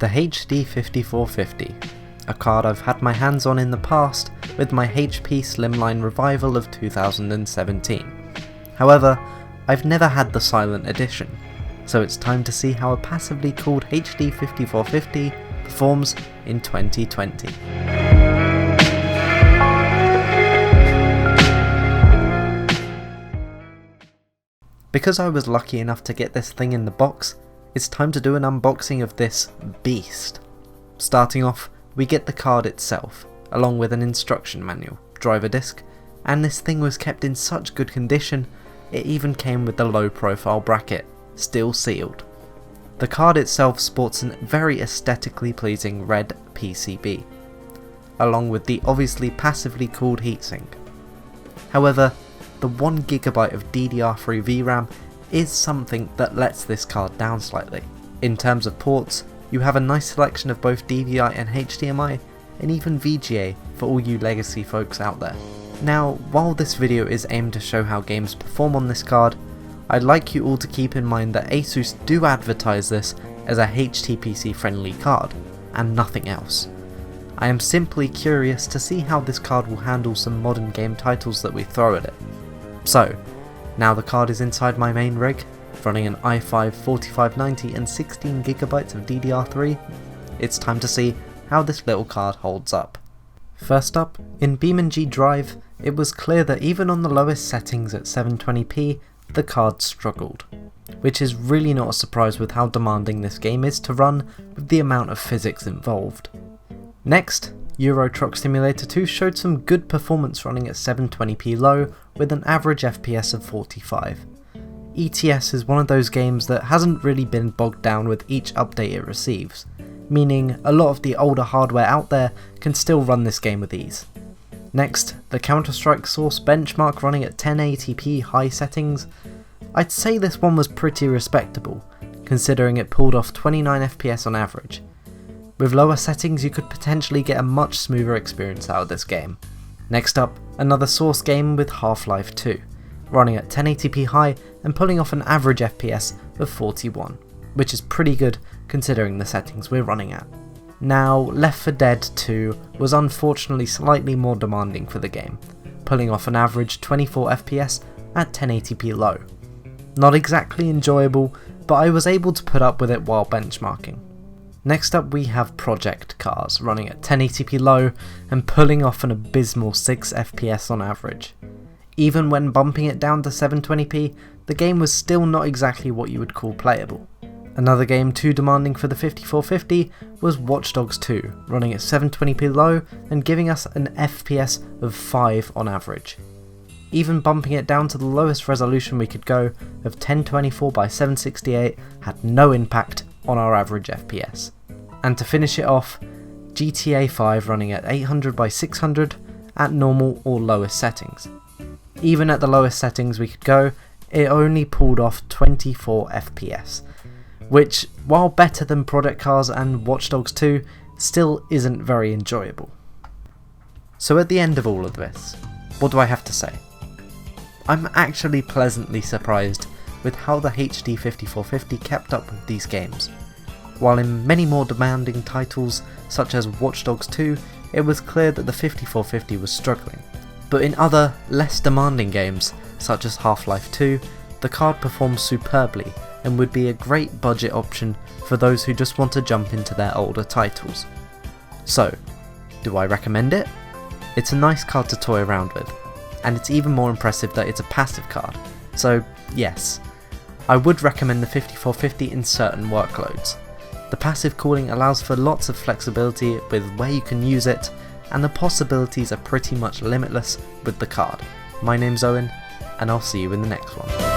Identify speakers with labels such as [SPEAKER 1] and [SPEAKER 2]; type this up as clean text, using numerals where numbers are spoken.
[SPEAKER 1] the HD5450, a card I've had my hands on in the past with my HP Slimline revival of 2017. However, I've never had the Silent Edition, so it's time to see how a passively cooled HD5450 performs in 2020. Because I was lucky enough to get this thing in the box, it's time to do an unboxing of this beast. Starting off, we get the card itself, along with an instruction manual, driver disc, and this thing was kept in such good condition, it even came with the low profile bracket, still sealed. The card itself sports a very aesthetically pleasing red PCB, along with the obviously passively cooled heatsink. However, the 1GB of DDR3 VRAM is something that lets this card down slightly. In terms of ports, you have a nice selection of both DVI and HDMI, and even VGA for all you legacy folks out there. Now, while this video is aimed to show how games perform on this card, I'd like you all to keep in mind that ASUS do advertise this as a HTPC friendly card, and nothing else. I am simply curious to see how this card will handle some modern game titles that we throw at it. So, now the card is inside my main rig, running an i5-4590 and 16GB of DDR3, it's time to see how this little card holds up. First up, in BeamNG Drive, it was clear that even on the lowest settings at 720p, the card struggled, which is really not a surprise with how demanding this game is to run with the amount of physics involved. Next, Euro Truck Simulator 2 showed some good performance running at 720p low with an average FPS of 45. ETS is one of those games that hasn't really been bogged down with each update it receives, meaning a lot of the older hardware out there can still run this game with ease. Next, the Counter-Strike Source benchmark running at 1080p high settings. I'd say this one was pretty respectable, considering it pulled off 29 FPS on average. With lower settings you could potentially get a much smoother experience out of this game. Next up, another Source game with Half-Life 2, running at 1080p high and pulling off an average FPS of 41, which is pretty good considering the settings we're running at. Now, Left 4 Dead 2 was unfortunately slightly more demanding for the game, pulling off an average 24 FPS at 1080p low. Not exactly enjoyable, but I was able to put up with it while benchmarking. Next up we have Project Cars running at 1080p low and pulling off an abysmal 6 FPS on average. Even when bumping it down to 720p, the game was still not exactly what you would call playable. Another game too demanding for the 5450 was Watch Dogs 2, running at 720p low and giving us an FPS of 5 on average. Even bumping it down to the lowest resolution we could go of 1024x768 had no impact on our average FPS. And to finish it off, GTA 5 running at 800x600 at normal or lowest settings. Even at the lowest settings we could go, it only pulled off 24 FPS, which, while better than Project Cars and Watch Dogs 2, still isn't very enjoyable. So at the end of all of this, what do I have to say? I'm actually pleasantly surprised with how the HD5450 kept up with these games. While in many more demanding titles such as Watch Dogs 2, it was clear that the 5450 was struggling. But in other, less demanding games such as Half-Life 2, the card performs superbly and would be a great budget option for those who just want to jump into their older titles. So, do I recommend it? It's a nice card to toy around with, and it's even more impressive that it's a passive card, so yes, I would recommend the 5450 in certain workloads. The passive cooling allows for lots of flexibility with where you can use it, and the possibilities are pretty much limitless with the card. My name's Owen, and I'll see you in the next one.